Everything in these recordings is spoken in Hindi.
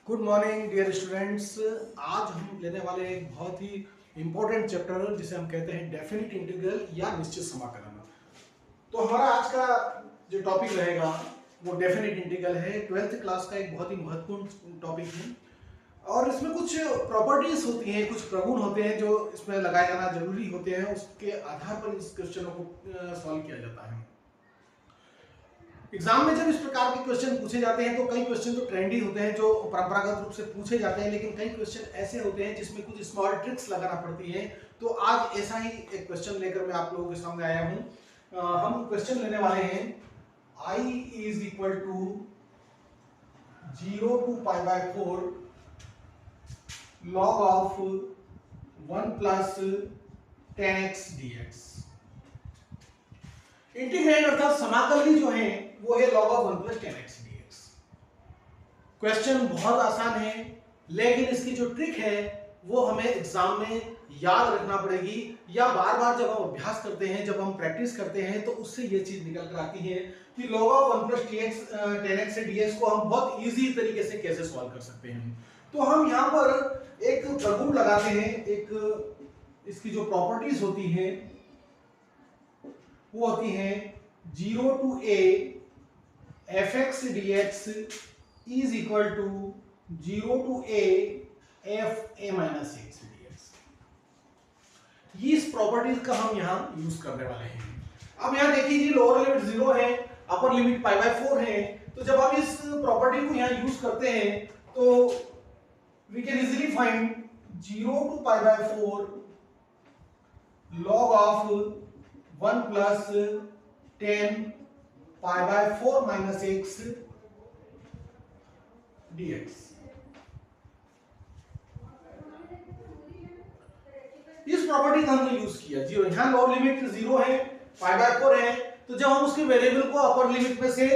Good morning dear students. आज हम लेने वाले एक बहुत ही इंपॉर्टेंट चैप्टर जिसे हम कहते हैं डेफिनिट इंटीग्रल या निश्चित समाकलन। तो हमारा आज का जो टॉपिक रहेगा वो डेफिनिट इंटीग्रल है। 12th क्लास का एक बहुत ही महत्वपूर्ण टॉपिक है और इसमें कुछ प्रॉपर्टीज होती हैं, कुछ प्रगुण होते हैं जो इसमें लगाए जाना जरूरी होते हैं। उसके आधार पर इस क्वेश्चनों को सॉल्व किया जाता है। एग्जाम में जब इस प्रकार के क्वेश्चन पूछे जाते हैं तो कई क्वेश्चन तो ट्रेंडी होते हैं जो परंपरागत रूप से पूछे जाते हैं, लेकिन कई क्वेश्चन ऐसे होते हैं जिसमें कुछ स्मॉल ट्रिक्स लगाना पड़ती है। तो आज ऐसा ही एक क्वेश्चन लेकर मैं आप लोगों के सामने आया हूं। हम क्वेश्चन लेने वाले हैं I is equal to 0 to π/4 log of 1 plus 10x dx। Integrand अर्थात समाकलनी जो है वो है log of 1 plus 10x dx। Question बहुत आसान है, लेकिन इसकी जो ट्रिक है वो हमें एग्जाम में याद रखना पड़ेगी, या बार बार जब हम अभ्यास करते हैं, जब हम प्रैक्टिस करते हैं तो उससे ये चीज निकल कर आती है कि log of 1 plus 10x dx को हम बहुत इजी तरीके से कैसे सॉल्व कर सकते हैं। तो हम यहाँ पर एक प्रगुण लगाते हैं, एक इसकी जो प्रॉपर्टीज होती है वो होती है 0 to a fx dx is equal to 0 to a f a minus x dx। ये इस प्रॉपर्टीज का हम यहां यूज करने वाले हैं। अब यहां देखिए जी, लोअर लिमिट 0 है, अपर लिमिट π/4 है। तो जब हम इस प्रॉपर्टी को यहां यूज करते हैं तो we can easily find 0 to π/4 log of 1 plus 10 π/4 minus x dx। इस प्रॉपर्टी का हमने यूज किया। जीरो, यहां लोअर लिमिट 0 है, π/4 है, तो जब हम उसके वेरिएबल को अपर लिमिट में से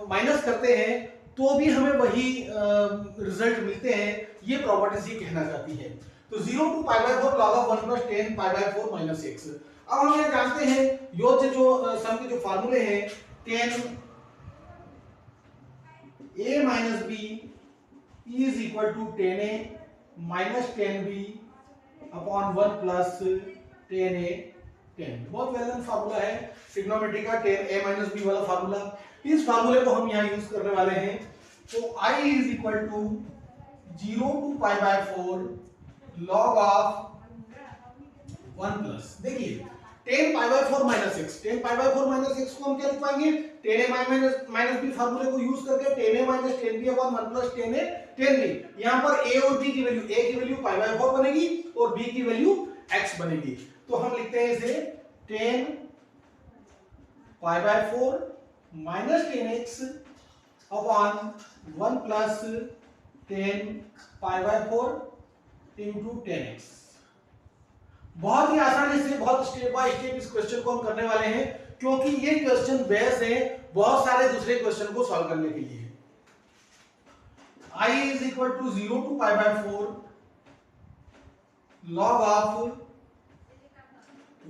माइनस करते हैं तो भी हमें वही रिजल्ट मिलते हैं। ये प्रॉपर्टीज ये कहना चाहती है। तो 0 to π/4 log of 1 plus 10 π/4 minus x। अब हम ये जानते हैं योज्य जो सम के जो फार्मूले हैं 10 a minus b is equal to 10a minus 10b upon 1 plus 10a 10। बहुत वेल नोन फार्मूला है ट्रिग्नोमेट्री का 10a माइनस b वाला फार्मूला। इस फार्मूले को हम यहां यूज करने वाले हैं। तो I is equal to 0 to π/4 log of 1 plus, देखिए 10 π/4 माइनस x, 10 π/4 माइनस x को हम क्या लिख पाएंगे, 10a माइनस b फार्मूले को यूज करके 10a minus 10b upon 1 plus 10a 10b। यहां पर a और b की वैल्यू, a की वैल्यू π/4 बनेगी और b की वैल्यू x बनेगी। तो हम लिखते हैं इसे 10 π/4 minus 10x upon 1 plus 10 π/4 into 10x। बहुत ही आसानी से, बहुत स्टेप बाय स्टेप इस क्वेश्चन को हम करने वाले हैं, क्योंकि ये क्वेश्चन बेस है बहुत सारे दूसरे क्वेश्चन को सॉल्व करने के लिए। I is equal to 0 to π/4 log of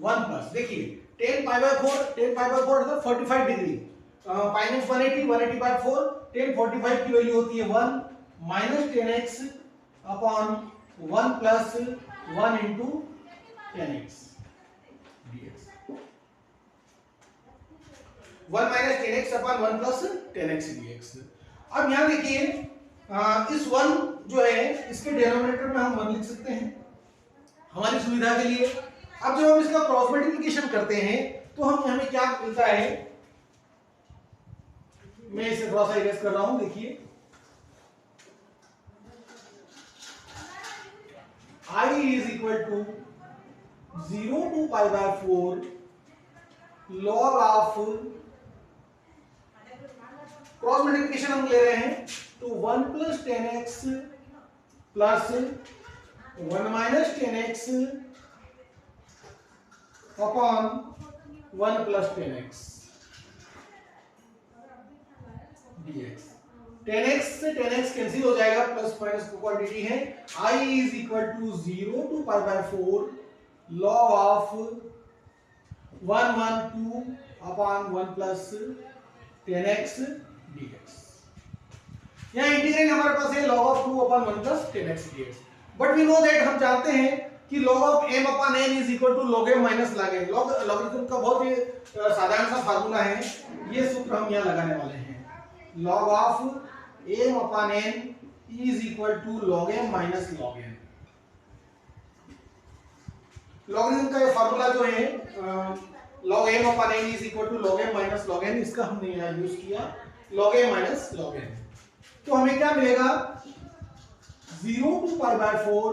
1 plus, देखिए 10 π/4 अर्थात 45 डिग्री, माइनस 180, 180/4, 10 45 की वैल्यू होती है 1 minus 10x upon 1 plus 1 into 10x dx। 1 minus 10x upon 1 plus 10x dx। अब यहां देखिए इस 1 जो है इसके डिनोमिनेटर में हम 1 लिख सकते हैं हमारी सुविधा के लिए। अब जब हम इसका क्रॉस मल्टीप्लिकेशन करते हैं तो हम हमें क्या मिलता है, मैं इसे थोड़ा सा इरेज कर रहा हूं, देखिए I is equal to 0 to π/4 log of, cross multiplication हम ले रहे हैं तो 1 plus 10x plus 1 minus 10x upon 1 plus 10x dx। 10x से 10x कैंसिल हो जाएगा, प्लस माइनस की क्वांटिटी है। I is equal to 0 to π/4 log of 1 1 2 upon 1 plus 10x dx। यहाँ इंटीग्रेंड हमारे पास है log of 2 upon 1 plus 10x dx, but we know that, हम जानते हैं कि log of m upon n is equal to log m minus log n। Logarithm का बहुत ही साधारण सा फार्मूला है, ये सूत्र हम यहाँ लगाने वाले हैं। log of m upon n is equal to log m minus log n। Logarithm का ये फार्मूला जो है log m upon n is equal to log m minus log n, इसका हमने यहाँ यूज किया log m minus log n। तो हमें क्या मिलेगा, 0 to pi by 4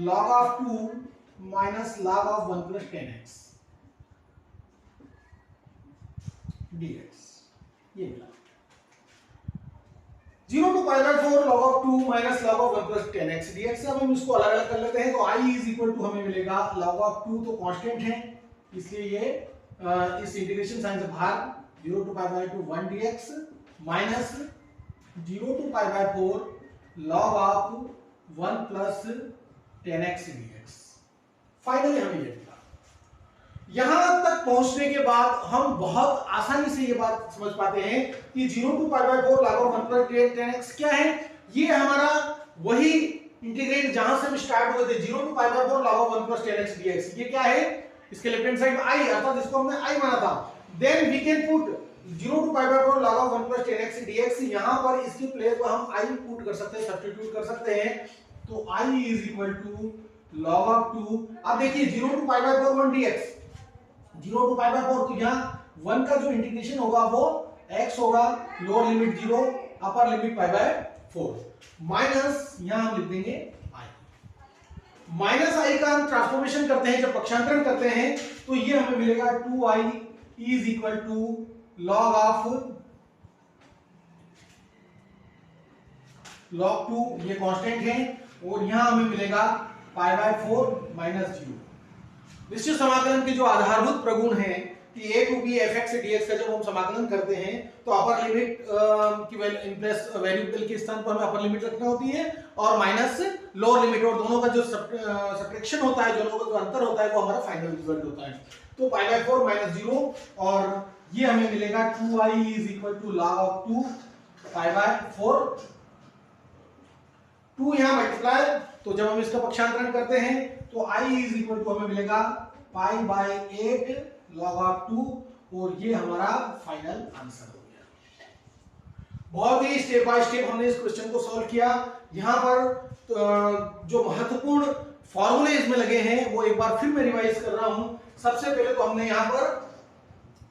log of 2 minus log of 1 plus 10x dx, ये मिला। 0 to pi by 4 log of 2 minus log of 1 plus 10x dx से अब हम इसको अलग अलग कर लेते हैं। तो i इज इक्वल टू हमें मिलेगा log of 2 तो कांस्टेंट है, इसलिए ये इस इंटीग्रेशन साइन से बाहर 0 to pi by 2 1 dx minus 0 to pi by 4 log of 1 plus 10x dx। Finally हमें ये मिला। यहां तक पहुंचने के बाद हम बहुत आसानी से ये बात समझ पाते हैं कि 0 to pi by 4 log of 1 plus 10x क्या है। ये हमारा वही इंटीग्रेट जहां से हम स्टार्ट हुए थे, 0 to pi by 4 log of 1 plus 10x dx। ये क्या है, इसके लेफ्ट हैंड साइड i, अर्थात इसको हमने i माना था। Then we can put 0 to pi by 4 log of 1 plus 10x dx, यहां पर इसकी प्लेस पर हम i पुट कर सकते हैं, सब्स्टिट्यूट कर सकते हैं। तो i is equal to log of 2। अब देखिए 0 to pi by 4 1 dx, 0 to pi by 4, तो यहाँ 1 का जो इंटीग्रेशन होगा वो x होगा, lower limit 0 upper limit pi by 4 minus यहाँ हम लिख देंगे i। माइनस i का हम ट्रांसफॉर्मेशन करते हैं, जब पक्षांतरण करते हैं तो ये हमें मिलेगा 2i is equal to log of log 2, ये कांस्टेंट है, और यहां हमें मिलेगा pi by 4 माइनस 0। निश्चित समाकलन के जो आधारभूत प्रगुण हैं कि a to b fx dx का जब हम समाकलन करते हैं तो अपर लिमिट की वेरिएबल के स्थान पर हमें अपर लिमिट रखना होती है और माइनस लोअर लिमिट, और दोनों का जो सब्ट्रैक्शन होता है, दोनों का जो अंतर होता है वो हमारा फाइनल रिजल्ट होता है। तो pi by 4 माइनस 0, और ये हमें मिलेगा 2i is equal to log of 2 pi by 4, 2 यहां मल्टीप्लाई, तो जब हम इसका पक्षांतरण करते हैं तो i इज इक्वल टू हमें मिलेगा pi by 8 log of 2, और ये हमारा फाइनल आंसर हो गया। बहुत ही स्टेप बाय स्टेप हमने इस क्वेश्चन को सॉल्व किया। यहाँ पर जो महत्वपूर्ण फॉर्मूले इसमें लगे हैं वो एक बार फिर मैं रिवाइज कर रहा हूं। सबसे पहले तो हमने यहाँ पर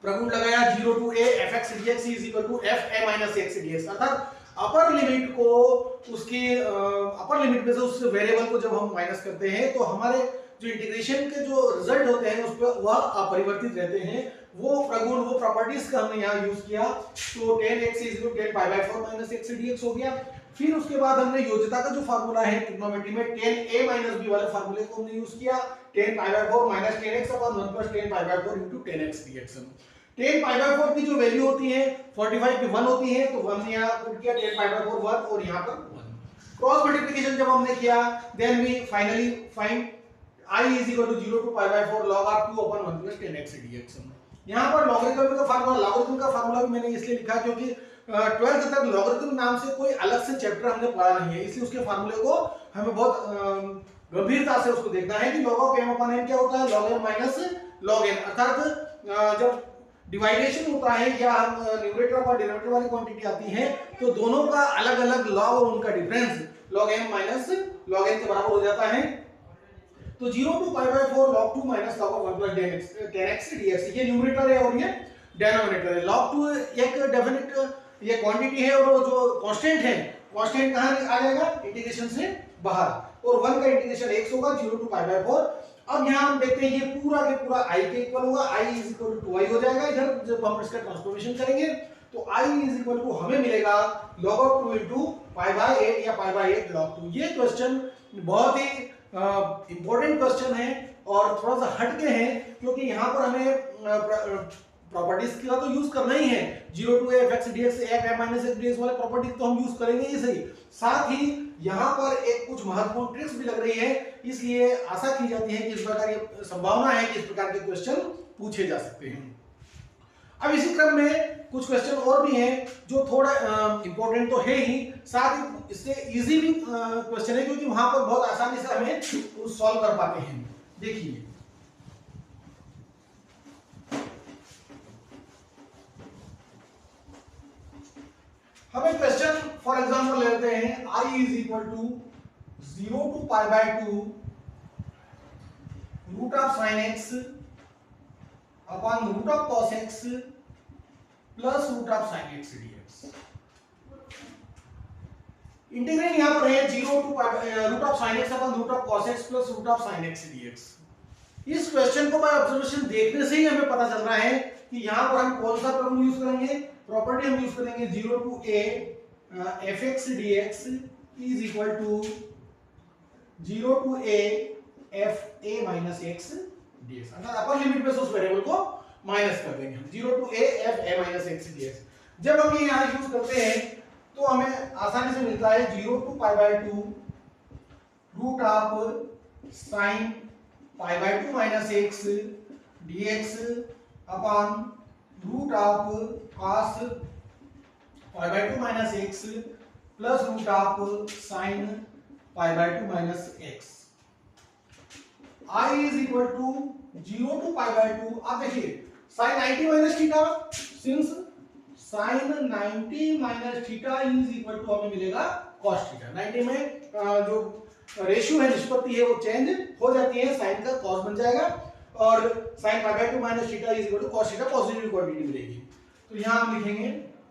प्रगुण लगाया 0 to a fx dx is equal to f a minus x dx, अर्थात अपर लिमिट को उसकी अपर लिमिट में से उस वेरिएबल को जब हम माइनस करते हैं तो हमारे जो इंटीग्रेशन के जो रिजल्ट होते हैं उस पर वह अपरिवर्तित रहते हैं। वो प्रगुण, वो प्रॉपर्टीज का हमने यहाँ यूज किया। तो 10x is equal to 10 pi by 4 minus x dx हो गया। फिर उसके बाद हमने योज्यता का जो फार्मूला है ट्रिग्नोमेट्री में 10a minus b वाले फार्मूले को हमने यूज किया, 10 pi by 4 minus 10x upon 1 plus 10 pi by 4 into 10x dx। 10 pi by 4 की जो वैल्यू होती है 45 की 1 होती है, तो हमने यहाँ पुट किया 10 pi by 4 1 और यहाँ पर 1। क्रॉस मल्टीप्लिकेशन जब हमने किया then we finally find i is equal to 0 to pi by 4 log of 2 upon 1 plus 10x dx। यहाँ पर लॉगरिथम का फार्मूला भी मैंने इसलिए लिखा क्योंकि 12th तक लॉगरिथम नाम से कोई अलग से चैप्टर हमने पढ़ा नहीं है, इसलिए उसके फार्मूले को हमें बहुत गंभीरता से उसको देखना है कि log of m upon n क्या होता है, log m minus log n, अर्थात जब डिवाइडेशन होता है या न्यूमरेटर और डिनोमिनेटर वाली क्वांटिटी आती है तो दोनों का अलग अलग लॉग और उनका difference log m minus log n के बराबर हो जाता है। तो 0 to pi by 4 log 2 minus log of 1 plus 10x dx, ये न्यूमरेटर है और ये डिनोमिनेटर है। log 2 एक डेफिनेट ये क्वांटिटी है और जो कांस्टेंट है, कांस्टेंट कहां आ जाएगा, इंटीग्रेशन से बाहर, और 1 का इंटीग्रेशन x होगा 0 to pi by 4। अब यहां हम देखते हैं ये पूरा के पूरा i के इक्वल होगा, i is equal to 2i हो जाएगा। इधर जब हम इसका ट्रांसफॉर्मेशन करेंगे तो i is equal to हमें मिलेगा log of 2 into pi by 8 या pi by 8 log 2। ये क्वेश्चन बहुत ही इंपॉर्टेंट क्वेश्चन है और थोड़ा सा हटके हैं क्योंकि यहाँ पर हमें प्रॉपर्टीज का तो यूज करना ही है। 0 to a fx dx f m minus x dx वाले प्रॉपर्टीज तो हम यूज करेंगे ही सही, साथ ही यहाँ पर एक कुछ महत्वपूर्ण ट्रिक्स भी लग रही है, इसलिए आशा की जाती है कि इस प्रकार ये संभावना है कि इस प्रकार के क्वेश्चन पूछे जा सकते हैं। अब इसी क्रम में कुछ क्वेश्चन और भी हैं जो थोड़ा इंपॉर्टेंट तो है ही, साथ ही इससे इजी भी क्वेश्चन है, क्योंकि वहां पर बहुत आसानी से हमें सॉल्व कर पाते हैं। देखिए हम एक क्वेश्चन फॉर एग्जांपल ले लेते हैं, i is equal to 0 to pi by 2 root of sine x upon root of cos x plus root of sine x dx. Integrate यहां पर है 0 to root of sine x upon root of cos x plus root of sine x dx. इस क्वेश्चन को बाय ऑब्जर्वेशन देखने से ही हमें पता चल रहा है कि यहां पर हम कौन सा प्रॉब्लम यूज करेंगे, प्रॉपर्टी हम यूज करेंगे 0 to a fx dx is equal to 0 to a f a minus x dx। अर्थात अपर लिमिट में से उस वेरिएबल को माइनस कर देंगे हम, 0 to a f a minus x dx। जब हम ये यहां यूज करते हैं तो हमें आसानी से मिलता है 0 to pi by 2 root of sine pi by 2 minus x dx upon root of cos pi by 2 minus x plus root of sine pi by 2 minus x। i is equal to 0 to pi by 2। आप देखिए sine 90 minus theta, since sine 90 minus theta is equal to हमें मिलेगा cos थीटा। 90 में जो रेशियो है, निष्पत्ति है, वो चेंज हो जाती है, साइन का cos बन जाएगा और sine pi by 2 minus theta is equal to cos theta, positive quantity मिलेगी। तो यहां हम लिखेंगे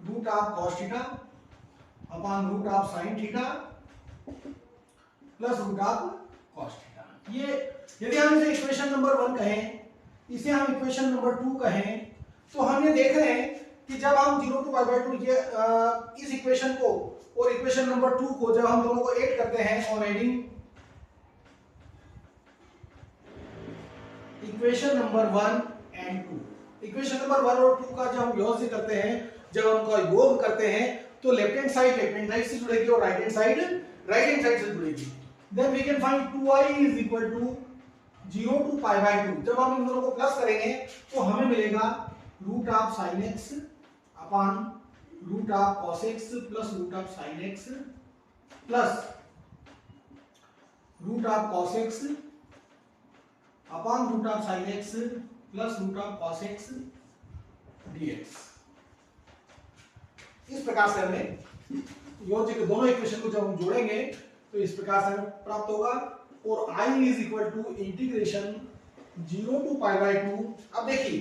root of cos theta upon root of sine theta plus root of cos theta. ये यदि हम इसे इक्वेशन नंबर 1 कहें, इसे हम इक्वेशन नंबर 2 कहें, तो हम ये देख रहे हैं कि जब हम 0 टू पाई बाय 2 ये इस इक्वेशन को और इक्वेशन नंबर 2 को जब हम दोनों को ऐड करते हैं, on adding equation number 1 and 2, equation number 1 और 2 का जब हम योग करते हैं, जब हम उनका योग करते हैं, तो लेफ्ट हैंड साइड से जुड़ेगी और राइट हैंड साइड से जुड़ेगी। Then we can find 2i is equal to 0 to pi by 2। जब हम इन दोनों को प्लस करेंगे तो हमें मिलेगा root of sine x upon root of cos x plus root of sine x plus root of cos x upon root of sine x plus root of cos x dx. इस प्रकार से हमें योज्य दोनों इक्वेशन को जब हम जोड़ेंगे तो इस प्रकार से हमें प्राप्त होगा। और i is equal to integration 0 to pi by 2। अब देखिए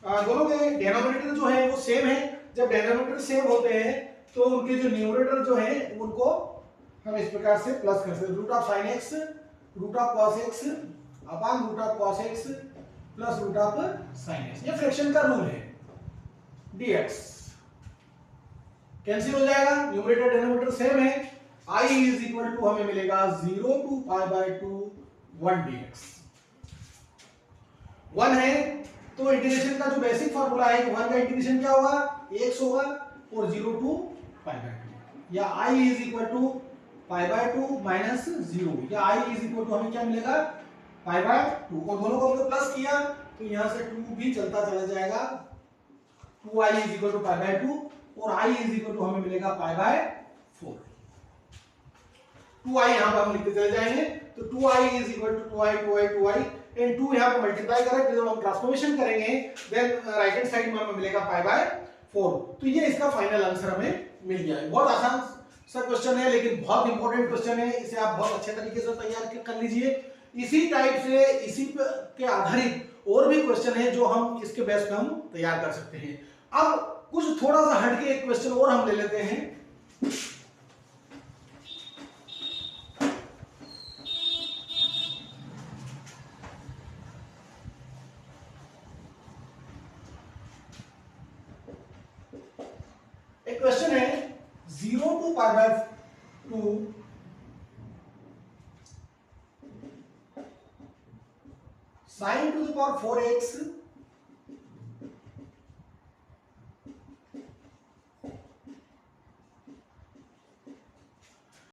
दोनों के डिनोमिनेटर जो है वो सेम है। जब डिनोमिनेटर सेम होते हैं तो उनके जो न्यूमरेटर जो है उनको हम इस प्रकार से प्लस कर सकते हैं, root of sine x root of cos x upon root of cos x plus root of sine x. ये फ्रैक्शन का रूल है, dx कैंसिल हो जाएगा, न्यूमरेटर डिनोमिनेटर सेम है। i इज इक्वल टू हमें मिलेगा 0 टू पाई बाय 2 1 dx। 1 है तो इंटीग्रेशन का जो बेसिक फार्मूला है, 1 का इंटीग्रेशन क्या होगा, x होगा, और 0 टू पाई बाय 2, या i is equal to pi by 2 minus 0, या i इज इक्वल टू हमें क्या मिलेगा, पाई बाय 2, और दोनों को हमने प्लस किया तो यहां से 2 भी चलता चला जाएगा। 2i is equal to pi by 2 और i इज इक्वल टू हमें मिलेगा पाई बाय 4। 2i यहां पर हम लिखते चले जाएंगे, तो 2i is equal to 2i and 2 यहां पर मल्टीप्लाई करें, जब हम ट्रांसफॉर्मेशन करेंगे देन राइट हैंड साइड में हमें मिलेगा पाई बाय 4। तो ये इसका फाइनल आंसर हमें मिल गया है। बहुत आसान सा क्वेश्चन है लेकिन बहुत इंपॉर्टेंट क्वेश्चन है, इसे आप बहुत अच्छे तरीके से तैयार कर लीजिए। इसी टाइप से इसी के आधारित और भी क्वेश्चन है जो हम इसके बेस पे हम तैयार कर सकते हैं। अब कुछ थोड़ा सा हटके एक क्वेश्चन और हम ले लेते हैं। एक क्वेश्चन है 0 to pi by 2 sin to the power 4x